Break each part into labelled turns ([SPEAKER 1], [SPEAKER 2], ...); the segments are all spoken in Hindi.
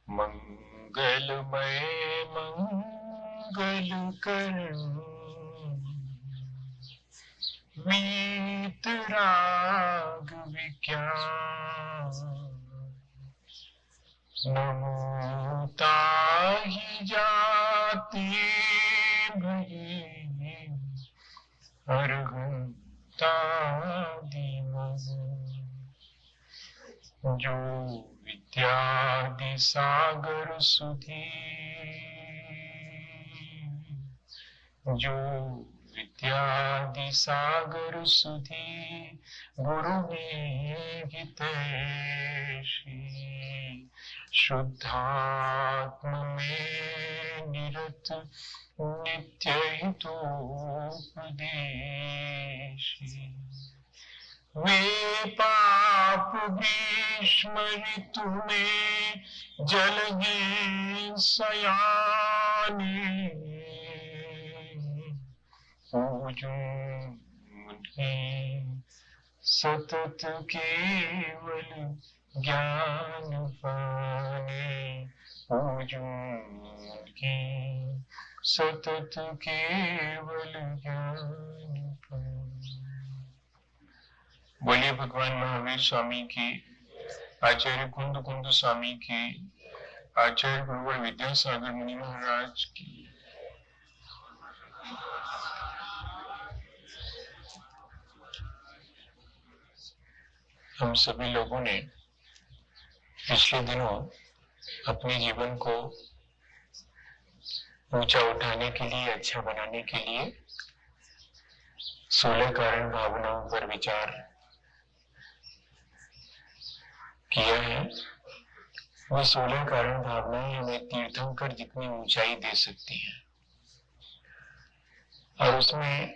[SPEAKER 1] मंगलमय मंगल करण वीतराग विज्ञान नमो ताहि जाति भये अर्हंतादि जो विद्यादि सागर सुधी जो विद्यादि सागर सुधी गुरु में हितैषी शुद्धात्म में निरत नित्य हितोपदेशी वे पाप ग्रीष्म ऋतु में जलगे सयाने सतत केवल ज्ञान पाने की सतत केवल ज्ञान पाने। बोलिए भगवान महावीर स्वामी की, आचार्य कुंद कुंद स्वामी की, आचार्य गुरुवर विद्यासागर मुनि महाराज की। हम सभी लोगों ने पिछले दिनों अपने जीवन को ऊंचा उठाने के लिए, अच्छा बनाने के लिए 16 कारण भावनाओं पर विचार किया है। वो 16 कारण भावनाएं हमें तीर्थंकर जितनी ऊंचाई दे सकती हैं, और उसमें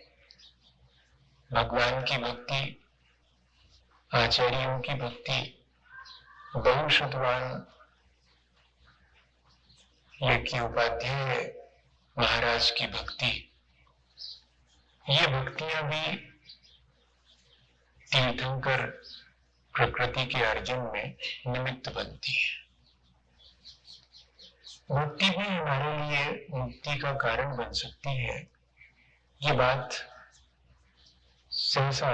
[SPEAKER 1] भगवान की भक्ति, आचार्यों की भक्ति, बहुशतवान यज्ञ उपाध्याय महाराज की भक्ति, ये भक्तियां भी तीर्थंकर प्रकृति के अर्जन में निमित्त बनती है। भक्ति भी हमारे लिए मुक्ति का कारण बन सकती है। ये बात सहसा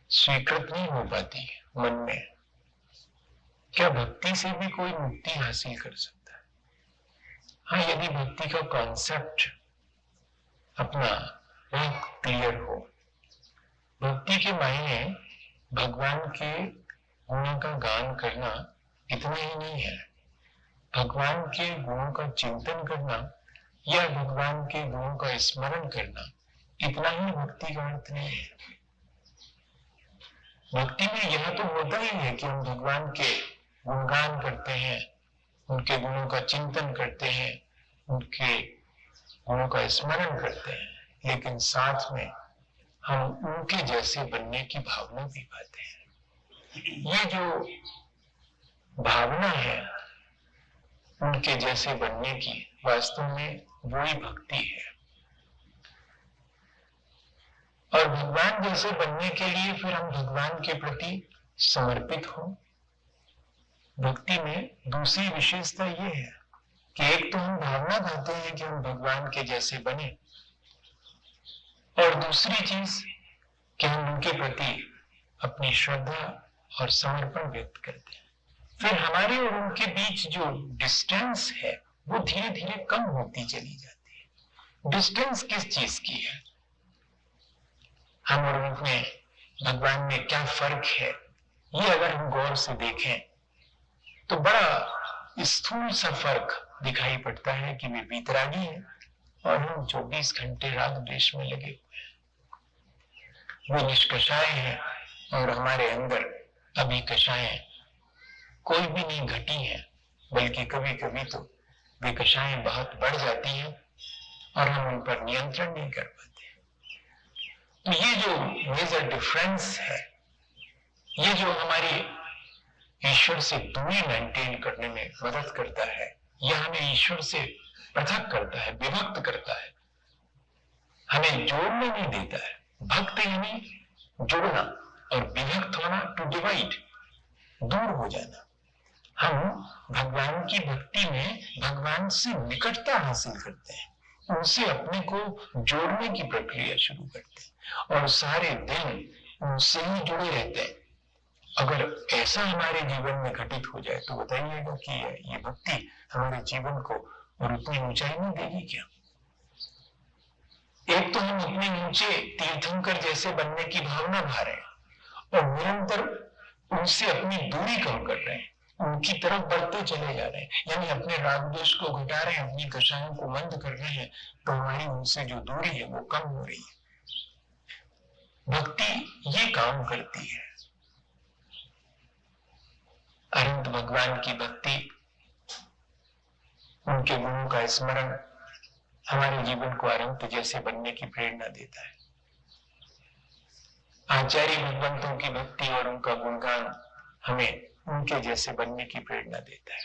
[SPEAKER 1] स्वीकृत नहीं हो पाती मन में। क्या भक्ति से भी कोई मुक्ति हासिल कर सकता है? हाँ, यदि भक्ति का कॉन्सेप्ट अपना बहुत क्लियर हो। भक्ति के मायने भगवान के गुणों का गान करना इतना ही नहीं है। भगवान के गुणों का चिंतन करना या भगवान के गुणों का स्मरण करना इतना ही भक्ति का अर्थ नहीं है। भक्ति में यह तो होता ही है कि हम भगवान के गुणगान करते हैं, उनके गुणों का चिंतन करते हैं, उनके गुणों का स्मरण करते हैं, लेकिन साथ में हम उनके जैसे बनने की भावना भी पाते हैं। ये जो भावना है उनके जैसे बनने की, वास्तव में वही भक्ति है। और भगवान जैसे बनने के लिए फिर हम भगवान के प्रति समर्पित हो। भक्ति में दूसरी विशेषता ये है कि एक तो हम भावना करते हैं कि हम भगवान के जैसे बने, और दूसरी चीज कि हम उनके प्रति अपनी श्रद्धा और समर्पण व्यक्त करते हैं। फिर हमारे और उनके बीच जो डिस्टेंस है वो धीरे धीरे कम होती चली जाती है। डिस्टेंस किस चीज की है? हम और उनमें, भगवान में क्या फर्क है, ये अगर हम गौर से देखें तो बड़ा स्थूल सा फर्क दिखाई पड़ता है कि वे वीतरागी हैं और हम 24 घंटे राग द्वेष में लगे हुए हैं। वे निष्कषाय हैं और हमारे अंदर अभी कषायें कोई भी नहीं घटी है, बल्कि कभी कभी तो वे कषायें बहुत बढ़ जाती हैं और हम उन पर नियंत्रण नहीं कर पाते। तो ये जो मेजर डिफरेंस है, ये जो हमारी ईश्वर से दूरी मेंटेन करने में मदद करता है, यह हमें ईश्वर से पृथक करता है, विभक्त करता है। हमें जोड़ने नहीं देता है। भक्त यानी जुड़ना और विभक्त होना टू डिवाइड, दूर हो जाना। हम भगवान की भक्ति में भगवान से निकटता हासिल करते हैं, उनसे अपने को जोड़ने की प्रक्रिया शुरू करते हैं और सारे दिन उनसे ही जुड़े रहते हैं। अगर ऐसा हमारे जीवन में घटित हो जाए तो बताइएगा कि ये भक्ति हमारे जीवन को और उतनी ऊंचाई नहीं देगी क्या? एक तो हम इतने ऊंचे तीर्थंकर जैसे बनने की भावना भा रहे हैं और निरंतर उनसे अपनी दूरी कम कर रहे हैं, उनकी तरफ बढ़ते चले जा रहे हैं, यानी अपने राग द्वेष को घटा रहे हैं, अपनी कषायों को मंद कर रहे हैं, तो हमारी उनसे जो दूरी है वो कम हो रही है। भक्ति ये काम करती है। अनंत भगवान की भक्ति, उनके गुणों का स्मरण हमारे जीवन को अनंत जैसे बनने की प्रेरणा देता है। आचार्य भगवंतों की भक्ति और उनका गुणगान हमें उनके जैसे बनने की प्रेरणा देता है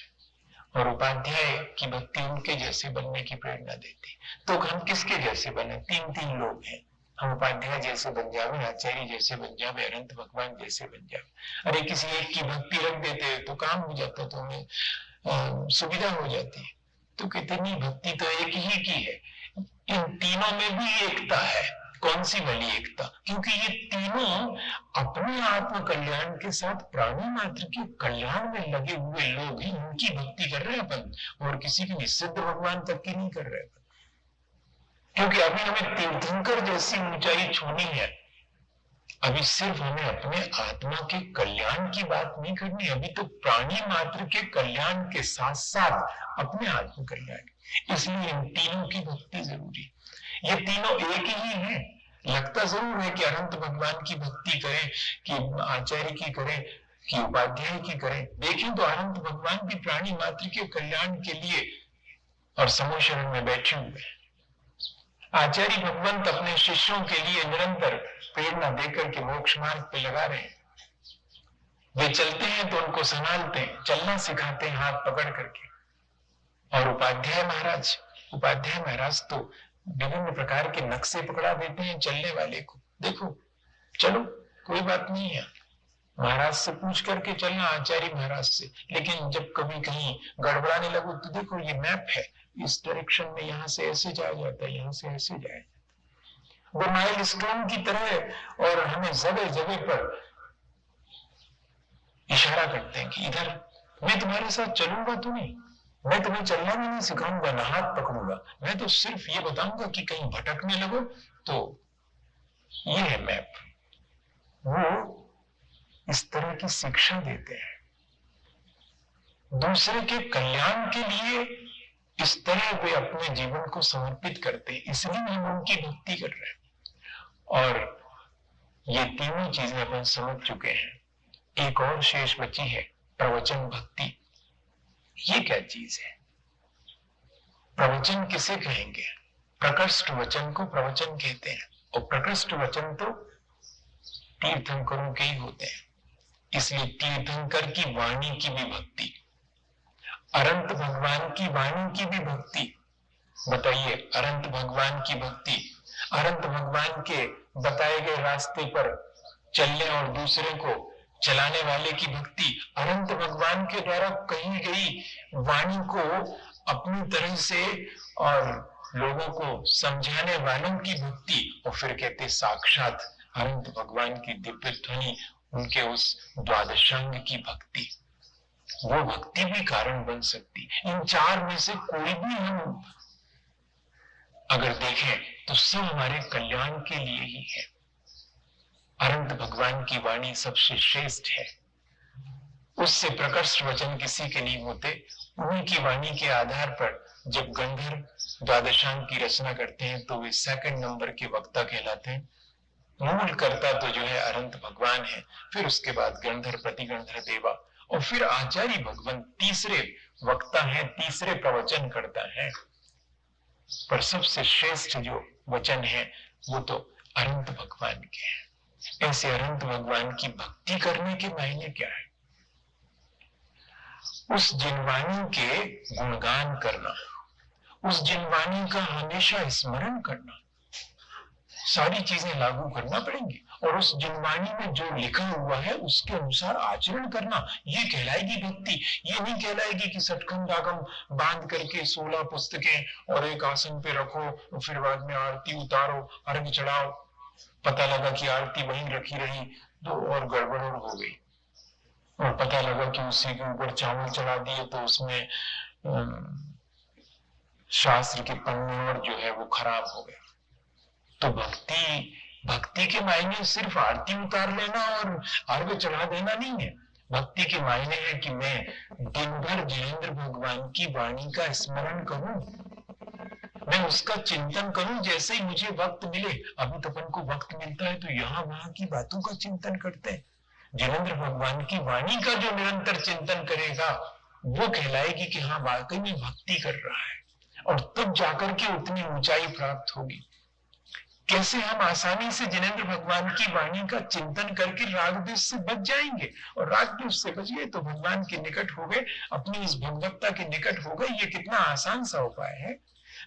[SPEAKER 1] और उपाध्याय की भक्ति उनके जैसे बनने की प्रेरणा देती है। तो हम किसके जैसे बने? तीन तीन लोग हैं। हम उपाध्याय जैसे बन जावे, आचार्य जैसे बन जावे, अनंत भगवान जैसे बन जावे। अरे किसी एक की भक्ति रख देते तो काम हो जाता, तो हमें सुविधा हो जाती। तो कितनी भक्ति तो एक ही की है। इन तीनों में भी एकता है। कौन सी वाली एकता? क्योंकि ये तीनों अपने आत्म कल्याण के साथ प्राणी मात्र के कल्याण में लगे हुए लोग हैं। उनकी भक्ति कर रहे हैं अपन, और किसी की निषिद्ध भगवान तक की नहीं कर रहे अपन। क्योंकि अभी हमें तीर्थंकर जैसी ऊंचाई छूनी है। अभी सिर्फ हमें अपने आत्मा के कल्याण की बात नहीं करनी, अभी तो प्राणी मात्र के कल्याण के साथ साथ अपने आत्म कल्याण। इसलिए इन तीनों की भक्ति जरूरी। ये तीनों एक ही हैं। लगता जरूर है कि अनंत भगवान की भक्ति करें, कि आचार्य की करें, कि उपाध्याय की करें। देखें तो अनंत भगवान भी प्राणी मात्र के कल्याण के लिए और समूह शरण में बैठे हुए हैं। आचार्य भगवंत अपने शिष्यों के लिए निरंतर प्रेरणा देकर के मोक्ष मार्ग पे लगा रहे हैं। वे चलते हैं तो उनको संभालते हैं, चलना सिखाते हैं हाथ पकड़ करके। और उपाध्याय महाराज तो विभिन्न प्रकार के नक्शे पकड़ा देते हैं चलने वाले को। देखो चलो कोई बात नहीं है, महाराज से पूछ करके चलना, आचार्य महाराज से। लेकिन जब कभी कहीं गड़बड़ाने लगो तो देखो ये मैप है, इस डायरेक्शन में यहाँ से ऐसे जाया जाता है, यहाँ से ऐसे जाया जाता है। वो माइल स्टोन की तरह और हमें जगह जगह पर इशारा करते हैं कि इधर मैं तुम्हारे साथ चलूंगा तो नहीं, मैं तुम्हें चलना भी नहीं सिखाऊंगा, ना हाथ पकड़ूंगा, मैं तो सिर्फ ये बताऊंगा कि कहीं भटकने लगो तो ये है मैप। वो इस तरह की शिक्षा देते हैं। दूसरे के कल्याण के लिए इस तरह वे अपने जीवन को समर्पित करते हैं, इसलिए हम उनकी भक्ति कर रहे हैं। और ये तीनों चीजें अपन समझ चुके हैं। एक और शेष बची है, प्रवचन भक्ति। ये क्या चीज है? प्रवचन किसे कहेंगे? प्रकृष्ट वचन को प्रवचन कहते हैं, और प्रकृष्ट वचन तो तीर्थंकरों के ही होते हैं। इसलिए तीर्थंकर की वाणी की भी भक्ति, अनंत भगवान की वाणी की भी भक्ति। बताइए, अनंत भगवान की भक्ति, अनंत भगवान के बताए गए रास्ते पर चलने और दूसरे को चलाने वाले की भक्ति, अनंत भगवान के द्वारा कही गई वाणी को अपनी तरह से और लोगों को समझाने वालों की भक्ति। और फिर कहते साक्षात अनंत भगवान की दिव्य ध्वनि, उनके उस द्वादशांग की भक्ति, वो भक्ति भी कारण बन सकती। इन चार में से कोई भी हम अगर देखें तो सब हमारे कल्याण के लिए ही है। अनंत भगवान की वाणी सबसे श्रेष्ठ है, उससे प्रकर्ष वचन किसी के नहीं होते। उन्हीं की वाणी के आधार पर जब गंधर्व द्वादशांग की रचना करते हैं तो वे सेकंड नंबर के वक्ता कहलाते हैं। मूल कर्ता तो जो है अनंत भगवान है, फिर उसके बाद गंधर्व, प्रतिगंधर्व, देवा, और फिर आचार्य भगवान तीसरे वक्ता है, तीसरे प्रवचन करता है। पर सबसे श्रेष्ठ जो वचन है वो तो अनंत भगवान के हैं। ऐसे अनंत भगवान की भक्ति करने के मायने क्या है? उस जिनवाणी के गुणगान करना, उस जिनवाणी का हमेशा स्मरण करना, सारी चीजें लागू करना पड़ेंगी और उस जिनवाणी में जो लिखा हुआ है उसके अनुसार आचरण करना, ये कहलाएगी भक्ति। ये नहीं कहलाएगी कि सटखंड आगम बांध करके 16 पुस्तकें और एक आसन पे रखो, फिर बाद में आरती उतारो, अर्घ चढ़ाओ, पता लगा कि आरती वहीं रखी रही तो और गड़बड़ हो गई, और पता लगा कि उसी के ऊपर चावल चढ़ा दिए तो उसमें शास्त्र के पन्ने और जो है वो खराब हो गए। तो भक्ति के मायने सिर्फ आरती उतार लेना और अर्घ चढ़ा देना नहीं है। भक्ति के मायने है कि मैं दिन भर जिनेंद्र भगवान की वाणी का स्मरण करूं, मैं उसका चिंतन करूं जैसे ही मुझे वक्त मिले। अभी तो अपन को वक्त मिलता है तो यहाँ वहां की बातों का चिंतन करते हैं। जिनेंद्र भगवान की वाणी का जो निरंतर चिंतन करेगा वो कहलाएगी कि हाँ वाकई में भक्ति कर रहा है, और तब जाकर के उतनी ऊंचाई प्राप्त होगी। कैसे हम आसानी से जिनेंद्र भगवान की वाणी का चिंतन करके राग द्वेष से बच जाएंगे, और राग द्वेष से बच गए तो भगवान के निकट हो गए, अपनी इस भगवत्ता के निकट हो गए। ये कितना आसान सा उपाय है,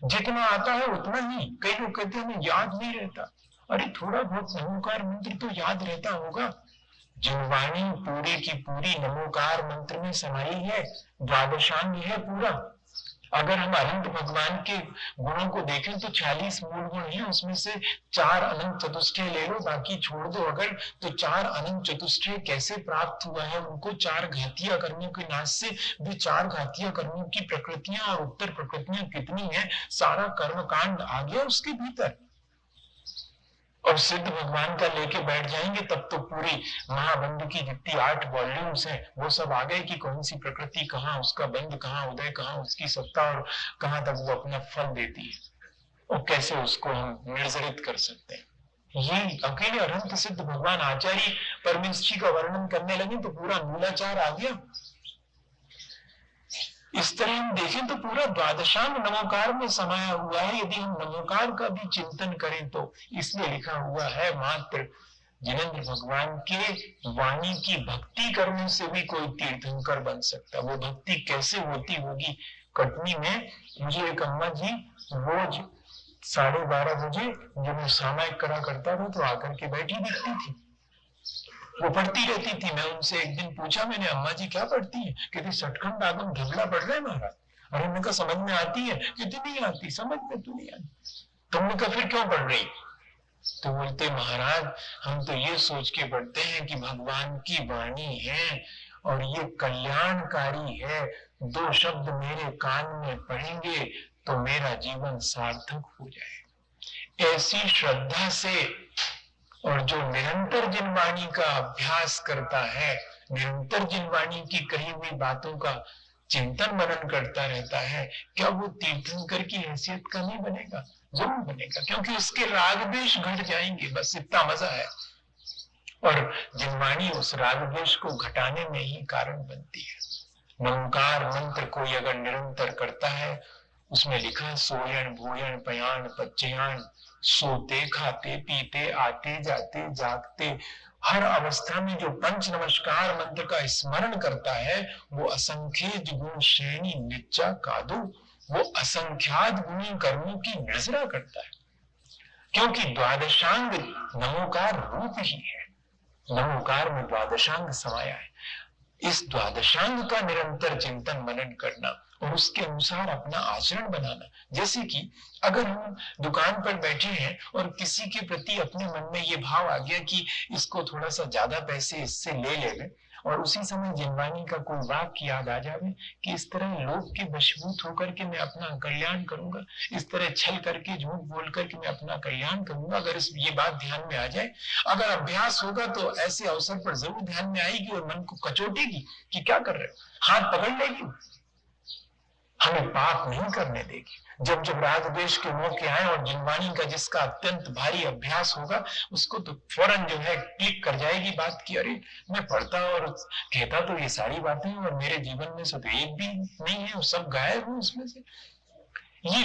[SPEAKER 1] जितना आता है उतना ही। कई लोग कहते हैं हमें याद नहीं रहता, अरे थोड़ा बहुत नमोकार मंत्र तो याद रहता होगा। जिनवाणी पूरी की पूरी नमोकार मंत्र में समाई है, द्वादशांग है पूरा। अगर हम अनंत भगवान के गुणों को देखें तो 46 मूल गुण हैं, उसमें से 4 अनंत चतुष्टय ले लो, बाकी छोड़ दो अगर, तो 4 अनंत चतुष्टय कैसे प्राप्त हुआ है उनको 4 घातीय कर्मों के नाश से भी 4 घातीय कर्मों की प्रकृतियां और उत्तर प्रकृतियां कितनी है, सारा कर्म कांड आ गया उसके भीतर। और सिद्ध भगवान का लेके बैठ जाएंगे तब तो पूरी महाबंध की जितनी 8 वॉल्यूम्स हैं वो सब आ गए कि कौन सी प्रकृति कहाँ, उसका बंध कहाँ, उदय कहाँ, उसकी सत्ता और कहाँ तक वो अपना फल देती है, और कैसे उसको हम निर्जरित कर सकते हैं। ये अकेले अनंत सिद्ध भगवान आचार्य परमेश जी का वर्णन करने लगे तो पूरा मूलाचार आ गया। इस तरह हम देखें तो पूरा द्वादशांग नमोकार में समाया हुआ है। यदि हम नमोकार का भी चिंतन करें तो इसमें लिखा हुआ है मात्र जिनेंद्र भगवान के वाणी की भक्ति करने से भी कोई तीर्थंकर बन सकता। वो भक्ति कैसे होती होगी? कटनी में मुझे एक अम्मा जी रोज 12:30 बजे जब मैं सामायिक करा करता था तो आकर के बैठी दिखती थी, वो पढ़ती रहती थी। मैं उनसे एक दिन पूछा, मैंने अम्मा जी क्या पढ़ती है? कहती सटखंड आगम ढगला पढ़ रहे महाराज। अरे उन्होंने कहा समझ में आती है? कहती नहीं आती। समझ में तो नहीं आती। तुमने कहा फिर क्यों पढ़ रही? तो बोलते महाराज हम तो ये सोच के पढ़ते हैं कि भगवान की वाणी है और ये कल्याणकारी है, 2 शब्द मेरे कान में पड़ेंगे तो मेरा जीवन सार्थक हो जाए। ऐसी श्रद्धा से और जो निरंतर जिनवाणी का अभ्यास करता है, निरंतर जिनवाणी की कही हुई बातों का चिंतन मनन करता रहता है, क्या वो तीर्थंकर की हैसियत का नहीं बनेगा? जरूर बनेगा, क्योंकि उसके राग द्वेष घट जाएंगे। बस इतना मजा है। और जिनवाणी उस राग द्वेष को घटाने में ही कारण बनती है। नमकार मंत्र कोई अगर निरंतर करता है, उसमें लिखा सोयन भोयन पयान पच्चयान, सोते खाते पीते आते जाते जागते हर अवस्था में जो पंच नमस्कार मंत्र का स्मरण करता है वो असंख्य गुण श्रेणी निच्चा कादू, वो असंख्यात गुणी कर्मों की नजरा करता है, क्योंकि द्वादशांग नमोकार रूप ही है। नमोकार में द्वादशांग समाया है। इस द्वादशांग का निरंतर चिंतन मनन करना और उसके अनुसार अपना आचरण बनाना। जैसे कि अगर हम दुकान पर बैठे हैं और किसी के प्रति अपने मन में ये भाव आ गया कि इसको थोड़ा सा ज्यादा पैसे इससे ले लेंगे, और उसी समय जिनवाणी का कोई वाक्य याद आ जाए कि इस तरह लोग के वशीभूत होकर के मैं अपना कल्याण करूंगा, इस तरह छल करके झूठ बोल करके मैं अपना कल्याण करूंगा, अगर ये बात ध्यान में आ जाए, अगर अभ्यास होगा तो ऐसे अवसर पर जरूर ध्यान में आएगी और मन को कचोटेगी कि क्या कर रहे हो, हाथ पकड़ लेगी, हमें पाप नहीं करने देगी। जब जब राग द्वेष के मौके आए और जिनवाणी का जिसका अत्यंत भारी अभ्यास होगा उसको तो फौरन जो है क्लिक कर जाएगी बात की, अरे मैं पढ़ता और कहता तो ये सारी बातें और मेरे जीवन में से तो एक भी नहीं है, और सब गायब हूं उसमें से। ये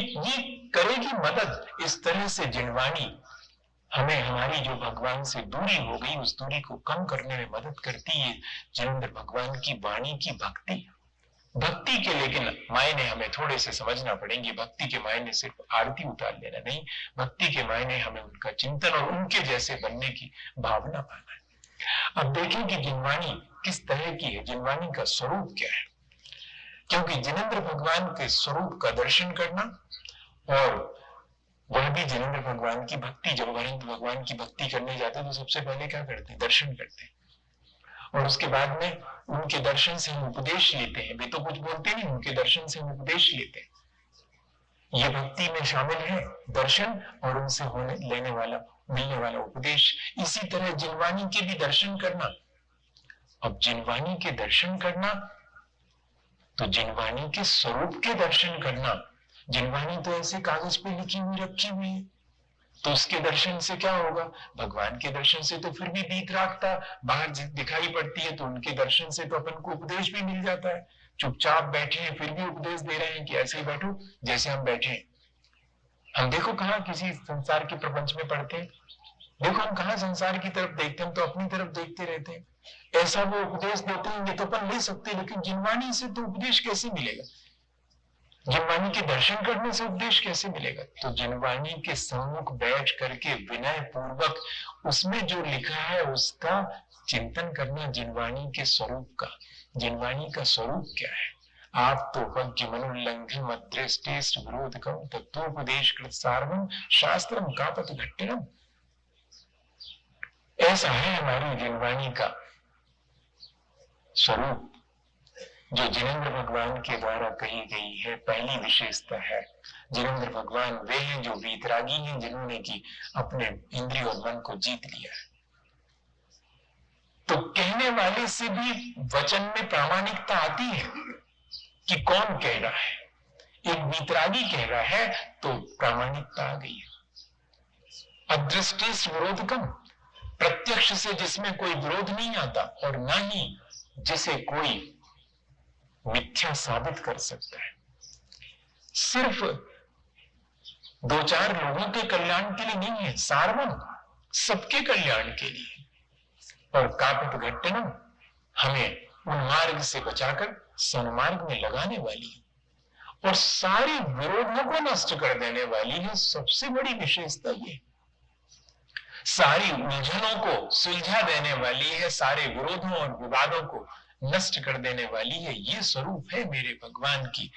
[SPEAKER 1] करेगी मदद। इस तरह से जिनवाणी हमें हमारी जो भगवान से दूरी हो गई उस दूरी को कम करने में मदद करती है। जिनेंद्र भगवान की वाणी की भक्ति भक्ति के लेकिन मायने हमें थोड़े से समझना पड़ेंगे। भक्ति के मायने सिर्फ आरती उतार लेना नहीं, भक्ति के मायने हमें उनका चिंतन और उनके जैसे बनने की भावना पाना है। अब देखें कि जिनवाणी किस तरह की है, जिनवाणी का स्वरूप क्या है। क्योंकि जिनेंद्र भगवान के स्वरूप का दर्शन करना, और वह भी जिनेंद्र भगवान की भक्ति, जब अनंत भगवान की भक्ति करने जाते तो सबसे पहले क्या करते हैं, दर्शन करते हैं, और उसके बाद में उनके दर्शन से हम उपदेश लेते हैं। वे तो कुछ बोलते नहीं, उनके दर्शन से हम उपदेश लेते हैं। ये भक्ति में शामिल है, दर्शन और उनसे होने लेने वाला मिलने वाला उपदेश। इसी तरह जिनवाणी के भी दर्शन करना। अब जिनवाणी के दर्शन करना तो जिनवाणी के स्वरूप के दर्शन करना। जिनवाणी तो ऐसे कागज पे लिखी हुई रखी हुई है, तो उसके दर्शन से क्या होगा, भगवान के दर्शन से तो फिर भी वीतरागता बाहर दिखाई पड़ती है, तो उनके दर्शन से तो अपन को उपदेश भी मिल जाता है। चुपचाप बैठे हैं फिर भी उपदेश दे रहे हैं कि ऐसे ही बैठो जैसे हम बैठे हैं। हम देखो कहाँ किसी संसार के प्रपंच में पढ़ते हैं, देखो हम कहाँ संसार की तरफ देखते हैं, हम तो अपनी तरफ देखते रहते हैं। ऐसा वो उपदेश देते हैं, ये तो अपन ले सकते हैं, लेकिन जिनवाणी से तो उपदेश कैसे मिलेगा, जिनवाणी के दर्शन करने से उपदेश कैसे मिलेगा। तो जिनवाणी के सम्मुख बैठ करके विनय पूर्वक उसमें जो लिखा है उसका चिंतन करना, जिनवाणी के स्वरूप का। जिनवाणी का स्वरूप क्या है, आप तो वज्ञ मनुल्लंघन मद्रेष्टेष्ट विरोधकम तत्वोपदेश कृत सारवम शास्त्रम कापत घट्टिनम। ऐसा है हमारी जिनवाणी का स्वरूप जो जिनेंद्र भगवान के द्वारा कही गई है। पहली विशेषता है, जिनेंद्र भगवान वे हैं जो वीतरागी हैं, जिन्होंने की अपने इंद्रिय और मन को जीत लिया है। तो कहने वाले से भी वचन में प्रामाणिकता आती है कि कौन कह रहा है। एक वीतरागी कह रहा है तो प्रामाणिकता आ गई है। अदृष्टेष्ट विरोधकम, प्रत्यक्ष से जिसमें कोई विरोध नहीं आता, और ना ही जिसे कोई मिथ्या साबित कर सकता है। सिर्फ दो चार लोगों के कल्याण के लिए नहीं है, सार्वम सबके कल्याण के लिए। और कापित घट्टिनम, हमें उन मार्ग से बचाकर सन्मार्ग में लगाने वाली है और सारी विरोधों को नष्ट कर देने वाली है। सबसे बड़ी विशेषता ये, सारी उलझनों को सुलझा देने वाली है, सारे विरोधों और विवादों को नष्ट कर देने वाली है। ये स्वरूप है मेरे भगवान की,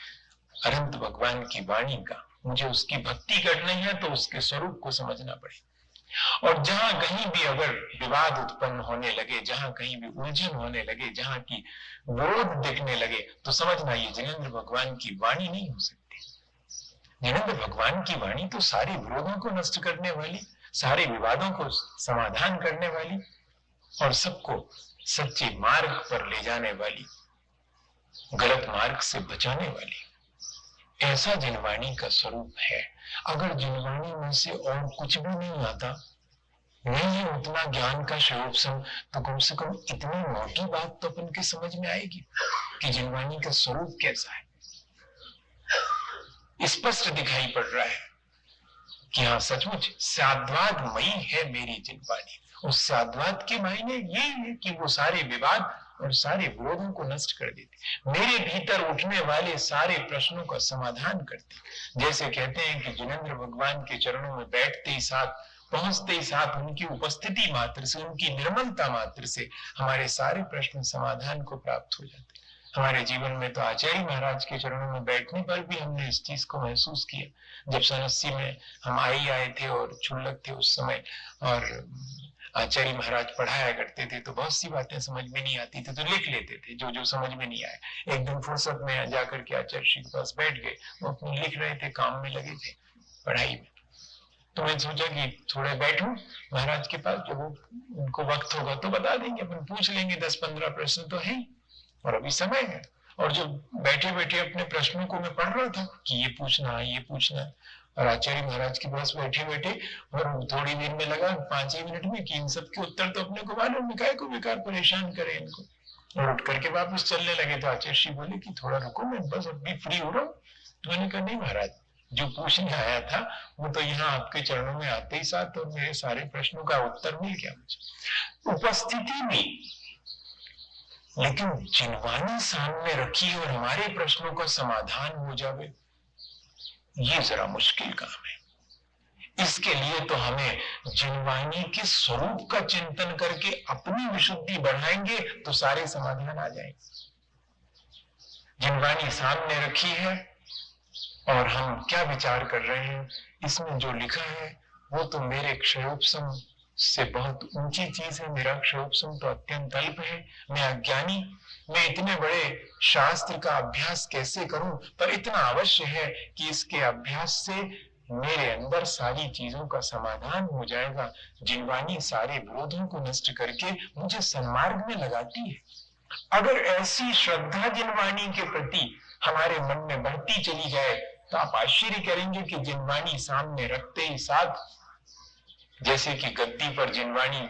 [SPEAKER 1] अनंत भगवान की वाणी का। मुझे उसकी भक्ति करनी है तो उसके स्वरूप को समझना पड़े। और जहां कहीं भी अगर विवाद उत्पन्न होने लगे, जहां कहीं भी उलझन होने लगे, जहां की विरोध दिखने लगे, तो समझना ये जिनेंद्र भगवान की वाणी नहीं हो सकती। जिनेंद्र भगवान की वाणी तो सारे विरोधों को नष्ट करने वाली, सारे विवादों को समाधान करने वाली और सबको सच्चे मार्ग पर ले जाने वाली, गलत मार्ग से बचाने वाली, ऐसा जिनवाणी का स्वरूप है। अगर जिनवाणी में से और कुछ भी नहीं आता, नहीं है उतना ज्ञान का शोभसम, तो कम से कम इतनी मोटी बात तो अपन के समझ में आएगी कि जिनवाणी का स्वरूप कैसा है। स्पष्ट दिखाई पड़ रहा है कि हाँ सचमुच साद्वादमयी है मेरी जिनवाणी। उस साद्वाद के मायने ये है कि वो सारे विवाद और सारे विरोधों को नष्ट कर देती, मेरे भीतर उठने वाले सारे प्रश्नों का समाधान करती। जैसे कहते हैं कि जिनेंद्र भगवान के चरणों में बैठते ही साथ, पहुंचते ही साथ, उनकी उपस्थिति मात्र से, उनकी निर्मलता मात्र से हमारे सारे प्रश्न समाधान को प्राप्त हो जाते। हमारे जीवन में तो आचार्य महाराज के चरणों में बैठने पर भी हमने इस चीज को महसूस किया। जब सन 80 में हम आए थे और क्षुल्लक थे उस समय, और आचार्य महाराज पढ़ाया करते थे, तो बहुत सी बातें समझ में नहीं आती थी तो लिख लेते थे जो जो समझ में नहीं आया। एक दिन फुर्सत में जाकर के आचार्य श्री के पास बैठ गए, वो अपनी लिख रहे थे, काम में लगे थे पढ़ाई में। तो मैं सोचा कि थोड़ा बैठूं महाराज के पास, जब उनको वक्त होगा तो बता देंगे, अपन पूछ लेंगे, 10-15 प्रश्न तो है और अभी समय है। और जो बैठे बैठे अपने प्रश्नों को मैं पढ़ रहा था कि ये पूछना है, ये पूछना है, और आचार्य महाराज के पास बैठे बैठे और थोड़ी देर में लगा 5 ही मिनट में कि इन सब के उत्तर तो अपने को मालूम है, काहे को बेकार परेशान करे इनको। और उठ करके वापस चलने लगे तो आचार्य श्री बोले कि थोड़ा रुको, मैं बस अभी फ्री हो रहा हूँ। तो मैंने कहा नहीं महाराज, जो पूछने आया था वो तो यहाँ आपके चरणों में आते ही साथ और मेरे सारे प्रश्नों का उत्तर मिल गया मुझे। उपस्थिति में लेकिन जिनवानी सामने रखी और हमारे प्रश्नों का समाधान हो जावे, ये जरा मुश्किल काम है। इसके लिए तो हमें जिनवानी के स्वरूप का चिंतन करके अपनी विशुद्धि बढ़ाएंगे तो सारे समाधान आ जाएंगे। जिनवानी सामने रखी है और हम क्या विचार कर रहे हैं, इसमें जो लिखा है वो तो मेरे क्षयोपशम से बहुत ऊंची चीज है। मेरा क्षयोपशम तो अत्यंत अल्प है, मैं अज्ञानी, मैं इतने बड़े शास्त्र का अभ्यास कैसे करूं, पर इतना अवश्य है कि इसके अभ्यास से मेरे अंदर सारी चीजों का समाधान हो जाएगा। जिनवानी सारे विरोधों को नष्ट करके मुझे सन्मार्ग में लगाती है। अगर ऐसी श्रद्धा जिनवाणी के प्रति हमारे मन में बढ़ती चली जाए तो आप आश्चर्य करेंगे कि जिनवाणी सामने रखते ही साथ, जैसे कि गद्दी पर जिनवाणी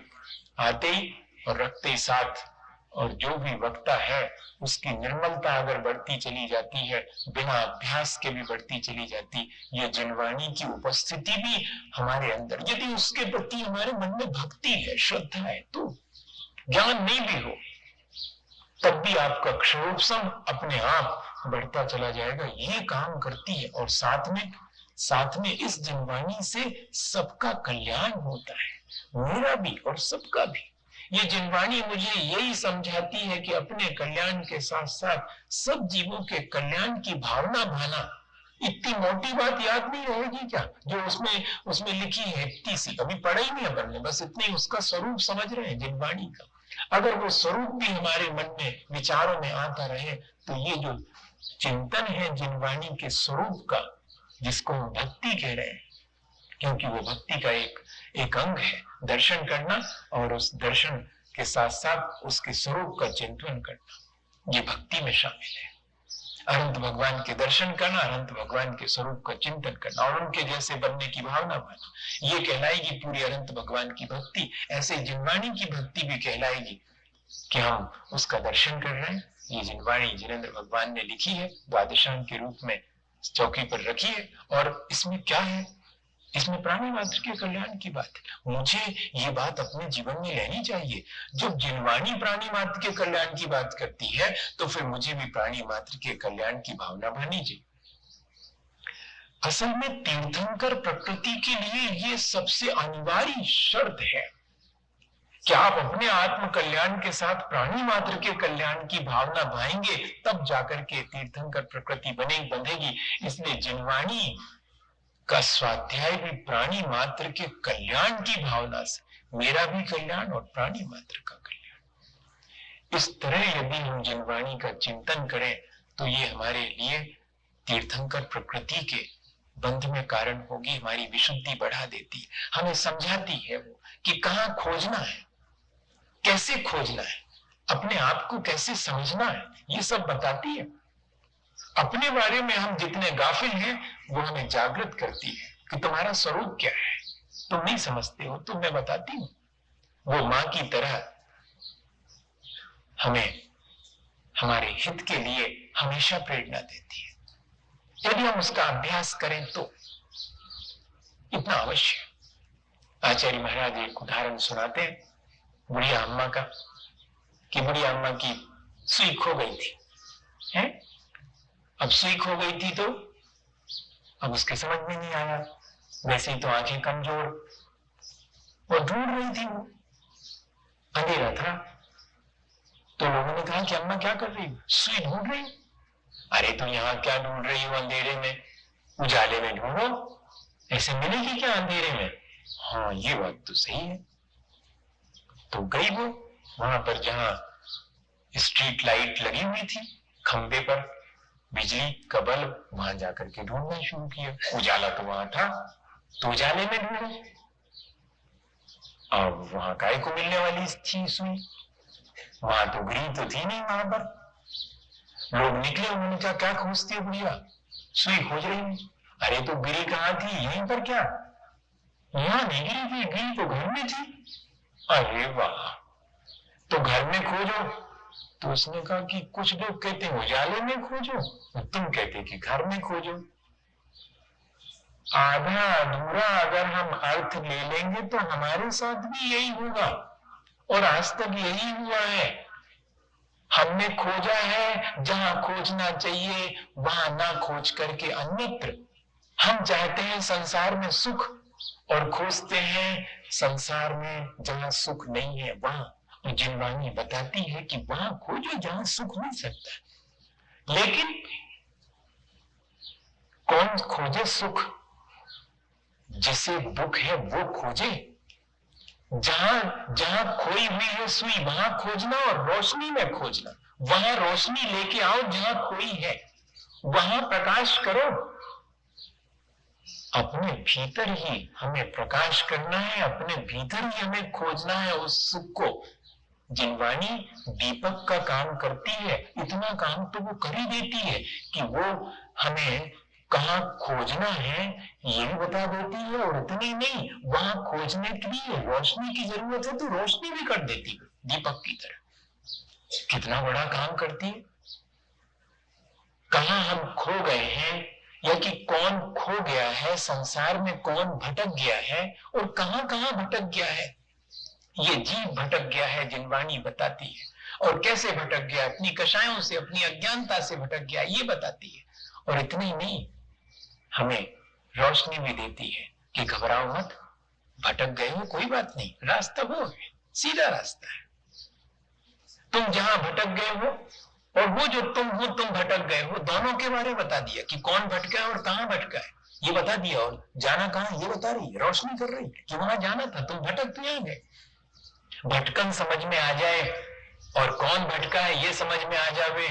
[SPEAKER 1] आते ही और रखते ही साथ, और जो भी वक्ता है उसकी निर्मलता अगर बढ़ती चली जाती है, बिना अभ्यास के भी बढ़ती चली जाती, ये जिनवाणी की उपस्थिति भी हमारे अंदर, यदि उसके प्रति हमारे मन में भक्ति है, श्रद्धा है, तो ज्ञान नहीं भी हो तब भी आपका क्षयोपशम अपने आप बढ़ता चला जाएगा। ये काम करती है। और साथ में इस जिनवाणी से सबका कल्याण होता है, मेरा भी और सबका भी। ये जिनवाणी मुझे यही समझाती है कि अपने कल्याण के साथ साथ सब जीवों के कल्याण की भावना भाना। इतनी मोटी बात याद नहीं रहेगी क्या जो उसमें लिखी है, इतनी सी अभी पढ़ा ही नहीं अपन ने, बस इतने उसका स्वरूप समझ रहे हैं जिनवाणी का। अगर वो स्वरूप भी हमारे मन में विचारों में आता रहे तो ये जो चिंतन है जिनवाणी के स्वरूप का, जिसको हम भक्ति कह रहे हैं, क्योंकि वो भक्ति का एक अंग है, दर्शन करना और उस दर्शन के साथ साथ उसके स्वरूप का चिंतन करना, ये भक्ति में शामिल है। अनंत भगवान के दर्शन करना, अनंत भगवान के स्वरूप का चिंतन करना और उनके जैसे बनने की भावना पाना, ये कहलाएगी पूरी अनंत भगवान की भक्ति। ऐसे जिनवाणी की भक्ति भी कहलाएगी कि हम उसका दर्शन कर रहे हैं। ये जिनवाणी जिनेंद्र भगवान ने लिखी है, द्वादशांग के रूप में चौकी पर रखी है। और इसमें क्या है, इसमें प्राणी मात्र के कल्याण की बात है। मुझे ये बात अपने जीवन में लेनी चाहिए। जब जिनवाणी प्राणी मात्र के कल्याण की बात करती है तो फिर मुझे भी प्राणी मात्र के कल्याण की भावना बनी चाहिए। असल में तीर्थंकर प्रकृति के लिए ये सबसे अनिवार्य शर्त है कि आप अपने आत्म कल्याण के साथ प्राणी मात्र के कल्याण की भावना भाएंगे, तब जाकर के तीर्थंकर प्रकृति बंधेगी। इसलिए जिनवाणी का स्वाध्याय भी प्राणी मात्र के कल्याण की भावना से, मेरा भी कल्याण और प्राणी मात्र का कल्याण। इस तरह यदि हम जिनवाणी का चिंतन करें तो ये हमारे लिए तीर्थंकर प्रकृति के बंध में कारण होगी, हमारी विशुद्धि बढ़ा देती है, हमें समझाती है वो कि कहाँ खोजना है, कैसे खोजना है, अपने आप को कैसे समझना है, ये सब बताती है। अपने बारे में हम जितने गाफिल हैं वो हमें जागृत करती है कि तुम्हारा स्वरूप क्या है, तुम नहीं समझते हो, तो मैं बताती हूं। वो मां की तरह हमें हमारे हित के लिए हमेशा प्रेरणा देती है, यदि हम उसका अभ्यास करें तो। इतना अवश्य। आचार्य महाराज एक उदाहरण सुनाते हैं बुढ़िया अम्मा का, कि बुढ़िया अम्मा की सुई खो गई थी, है? अब सुई खो गई थी तो अब उसके समझ में नहीं आया, वैसे ही तो आंखें कमजोर, और ढूंढ रही थी, वो अंधेरा था, तो लोगों ने कहा कि अम्मा क्या कर रही हो? सुई ढूंढ रही। अरे तुम यहाँ क्या ढूंढ रही हो अंधेरे में, उजाले में ढूंढो, ऐसे मिलेगी क्या अंधेरे में? हाँ ये बात तो सही है। तो गई वो वहां पर जहां स्ट्रीट लाइट लगी हुई थी, खंबे पर बिजली का बल्ब, वहां जाकर के ढूंढना शुरू किया। उजाला तो वहां था, तो उजाले में ढूंढो। अब वहां काय को मिलने वाली थी सुई, वहां तो घड़ी तो थी नहीं वहां पर। लोग निकले, उन्होंने कहा क्या खोजती हो बुढ़िया? सुई खोज रही हूं। अरे तो गिरी कहाँ थी? यहीं पर। क्या यहाँ नहीं गिरी थी, गिरी तो घर में थी। अरे वाह, तो घर में खोजो। तो उसने कहा कि कुछ लोग कहते हैं उजाले में खोजो, और तुम कहते कि घर में खोजो। आधा अधूरा अगर हम अर्थ ले लेंगे तो हमारे साथ भी यही होगा, और आज तक यही हुआ है। हमने खोजा है जहां खोजना चाहिए वहां ना खोज करके अन्यत्र। हम चाहते हैं संसार में सुख और खोजते हैं संसार में जहां सुख नहीं है वहां। और जिनवाणी बताती है कि वहां खोजो जहां सुख मिल सकता है। लेकिन कौन खोजे सुख? जिसे दुख है वो खोजे। जहां जहां खोई हुई है सुई वहां खोजना और रोशनी में खोजना। वहां रोशनी लेके आओ जहां खोई है, वहां प्रकाश करो। अपने भीतर ही हमें प्रकाश करना है, अपने भीतर ही हमें खोजना है उस सुख को। जिनवाणी दीपक का काम करती है, इतना काम तो वो कर ही देती है कि वो हमें कहाँ खोजना है ये भी बता देती है। और इतनी नहीं, वहां खोजने के लिए रोशनी की जरूरत है तो रोशनी भी कर देती है दीपक की तरह। कितना बड़ा काम करती है। कहाँ हम खो गए हैं या कि कौन खो गया है, संसार में कौन भटक गया है और कहाँ कहाँ भटक गया है। ये जीव भटक गया है, जिनवाणी बताती है। और कैसे भटक गया? अपनी कषायों से, अपनी अज्ञानता से भटक गया, ये बताती है। और इतना ही नहीं, हमें रोशनी भी देती है कि घबराओ मत, भटक गए हो कोई बात नहीं, रास्ता वो है, सीधा रास्ता है। तुम जहां भटक गए हो और वो जो तुम हो, तुम भटक गए हो, दोनों के बारे में बता दिया कि कौन भटका है और कहां भटका है, ये बता दिया। और जाना कहां ये बता रही है, रोशनी कर रही है कि वहां जाना था, तुम भटक तो यहां गए। भटकन समझ में आ जाए और कौन भटका है ये समझ में आ जावे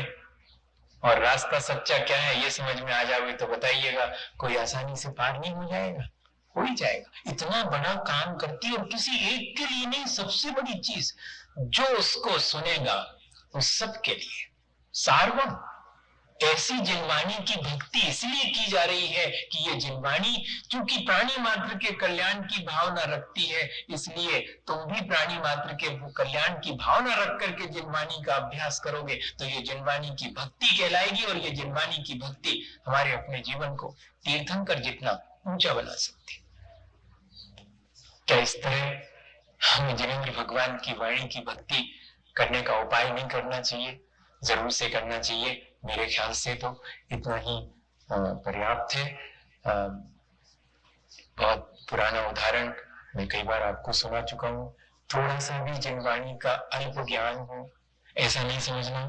[SPEAKER 1] और रास्ता सच्चा क्या है ये समझ में आ जावे तो बताइएगा, कोई आसानी से पार नहीं हो जाएगा? हो ही जाएगा। इतना बड़ा काम करती है। और किसी एक के लिए नहीं, सबसे बड़ी चीज जो उसको सुनेगा उस सब के लिए सार्वम। ऐसी जिनवाणी की भक्ति इसलिए की जा रही है कि ये जिनवाणी चूंकि प्राणी मात्र के कल्याण की भावना रखती है, इसलिए तुम भी प्राणी मात्र के कल्याण की भावना रख करके जिनवाणी का अभ्यास करोगे तो ये जिनवाणी की भक्ति कहलाएगी। और ये जिनवाणी की भक्ति हमारे अपने जीवन को तीर्थंकर जितना ऊंचा बना सकती है। क्या इस तरह हमें जिनेंद्र भगवान की वाणी की भक्ति करने का उपाय नहीं करना चाहिए? जरूर से करना चाहिए। मेरे ख्याल से तो इतना ही पर्याप्त है। बहुत पुराना उदाहरण मैं कई बार आपको सुना चुका हूँ। थोड़ा सा भी जिनवाणी का अल्प ज्ञान हो, ऐसा नहीं समझना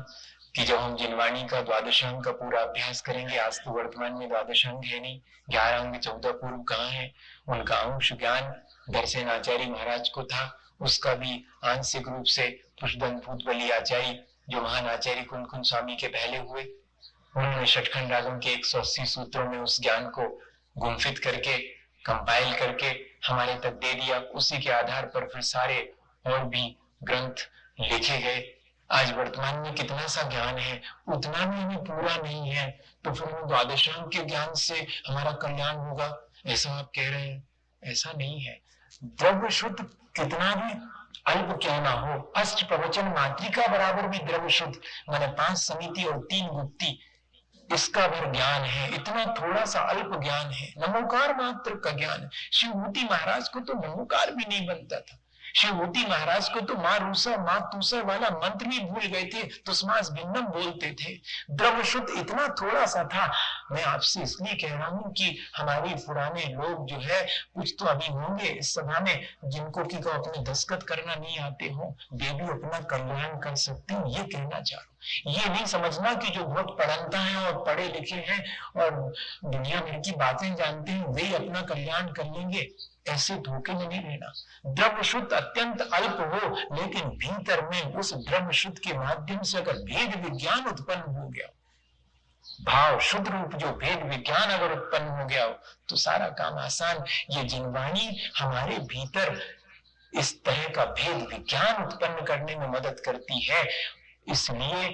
[SPEAKER 1] कि जब हम जिनवाणी का द्वादशांग का पूरा अभ्यास करेंगे, आज तो वर्तमान में द्वादशांग है नहीं, 11 अंग 14 पूर्व कहाँ है, उनका अंश ज्ञान दर्शन आचार्य महाराज को था, उसका भी आंशिक रूप से पुष्पदंत भूतबली आचार्य जो महान आचार्य कुंदकुंज स्वामी के पहले हुए, उन्होंने षटखंड रागम के 180 सूत्रों में उस ज्ञान को गुम्फित करके कंपाइल करके हमारे तक दे दिया। उसी के आधार पर फिर सारे और भी ग्रंथ लिखे गए। आज वर्तमान में कितना सा ज्ञान है, उतना भी हमें पूरा नहीं है, तो फिर हम द्वादशांग के ज्ञान से हमारा कल्याण होगा ऐसा आप कह रहे हैं? ऐसा नहीं है। द्रव्य शुद्ध कितना भी अल्प क्यों ना हो, अष्ट प्रवचन मातृका बराबर भी द्रव्य शुद्ध, माने 5 समिति और 3 गुप्ती, इसका भर ज्ञान है। इतना थोड़ा सा अल्प ज्ञान है, नमोकार मात्र का ज्ञान है। शिवभूति महाराज को तो नमोकार भी नहीं बनता था। शिवभूति महाराज को तो माँ रूसा माँ तूसर वाला मंत्र भी भूल गए थे, तुस्मास भिन्नम बोलते थे। द्रव्य शुद्ध इतना थोड़ा सा था। मैं आपसे इसलिए कह रहा हूं कि हमारे पुराने लोग जो है, कुछ तो अभी होंगे इस सभा में जिनको की को अपने दस्तखत करना नहीं आते हो, वे भी अपना कल्याण कर सकते हो, ये कहना चाह रहा हूं। ये नहीं समझना कि जो बहुत पढ़ता है और पढ़े लिखे हैं और दुनिया भर की बातें जानते हैं वे अपना कल्याण कर लेंगे, ऐसे धोखे में नहीं रहना। द्रव्य शुद्ध अत्यंत अल्प हो, लेकिन भीतर में उस द्रव्य शुद्ध के माध्यम से अगर भेद विज्ञान उत्पन्न हो गया, भाव शुद्ध रूप जो भेद विज्ञान अगर उत्पन्न हो गया हो, तो सारा काम आसान। ये जिनवाणी हमारे भीतर इस तरह का भेद विज्ञान उत्पन्न करने में मदद करती है। इसलिए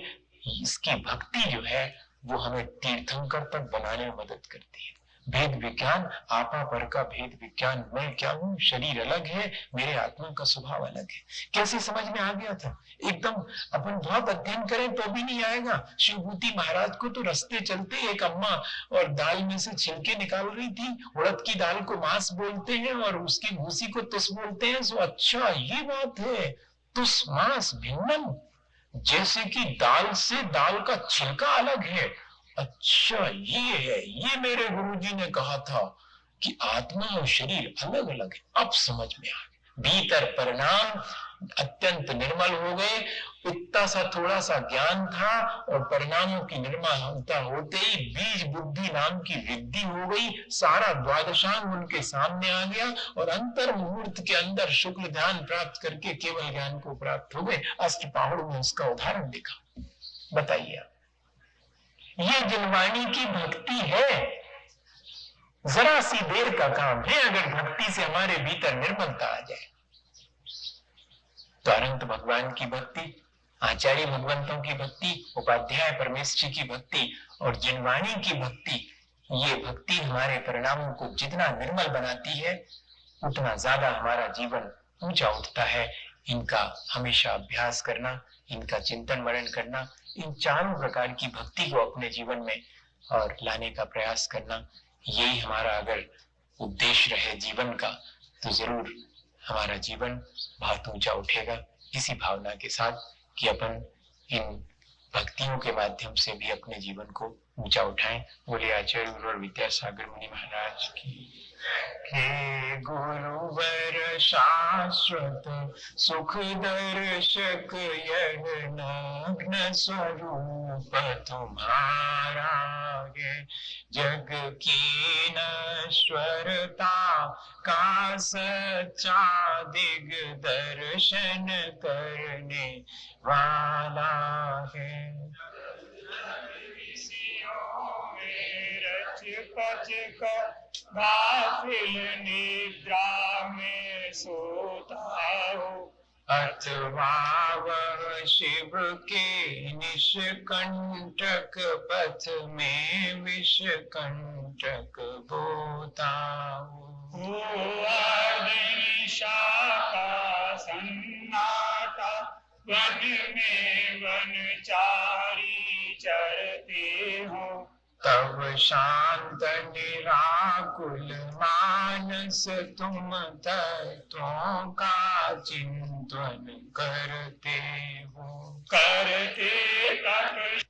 [SPEAKER 1] इसकी भक्ति जो है वो हमें तीर्थंकर तक बनाने में मदद करती है। भेद विज्ञान, आपा पर का भेद विज्ञान, मैं क्या हूँ, शरीर अलग है, मेरे आत्मा का स्वभाव अलग है। कैसे समझ में आ गया था? एकदम अपन बहुत अध्ययन करें तो भी नहीं आएगा। शिवभूति महाराज को तो रास्ते चलते एक अम्मा और दाल में से छिलके निकाल रही थी, उड़द की दाल को मांस बोलते हैं और उसकी भूसी को तुस बोलते हैं। सो अच्छा ये बात है, तुस मांस भिन्नम, जैसे कि दाल से दाल का छिलका अलग है। अच्छा ये है, ये मेरे गुरुजी ने कहा था कि आत्मा और शरीर अलग अलग है। अब समझ में आ गया। भीतर परिणाम अत्यंत निर्मल हो गए। इतना सा थोड़ा सा ज्ञान था और परिणामों की निर्मलता होते ही बीज बुद्धि नाम की वृद्धि हो गई। सारा द्वादशांग उनके सामने आ गया और अंतर मुहूर्त के अंदर शुक्ल ध्यान प्राप्त करके केवल ज्ञान को प्राप्त हो गए। अष्टपहाड़ में उसका उदाहरण देखा। बताइए, ये जिनवाणी की भक्ति है। जरा सी देर का काम है। अगर भक्ति से हमारे भीतर निर्मलता आ जाए तो अनंत भगवान की भक्ति, आचार्य भगवंतों की भक्ति, उपाध्याय परमेश्वर की भक्ति और जिनवाणी की भक्ति, ये भक्ति हमारे परिणामों को जितना निर्मल बनाती है उतना ज्यादा हमारा जीवन ऊंचा उठता है। इनका हमेशा अभ्यास करना, इनका चिंतन मनन करना, इन चारों प्रकार की भक्ति को अपने जीवन में और लाने का प्रयास करना, यही हमारा अगर उद्देश्य रहे जीवन का तो जरूर हमारा जीवन बहुत ऊंचा उठेगा। इसी भावना के साथ कि अपन इन भक्तियों के माध्यम से भी अपने जीवन को ऊंचा उठाएं। बोले आचार्य गुरु विद्यासागर मुनि महाराज की। हे गुरुवर शाश्वत सुख दर्शक यह नग्न स्वरूप तुम्हारा है। जग की नश्वरता का सच्चा दिग्दर्शन करने वाला है।
[SPEAKER 2] पच का गाफिल निद्रा में सोता हो,
[SPEAKER 1] अथवा वह शिव के निष्कंटक पथ में विषकंटक बोता हो।
[SPEAKER 2] निशा का सन्नाटा वन में वनचारी चरते हो,
[SPEAKER 1] तब शांत निराकुल मानस तुम तत्वों का चिंतन करते हो।
[SPEAKER 2] करते तप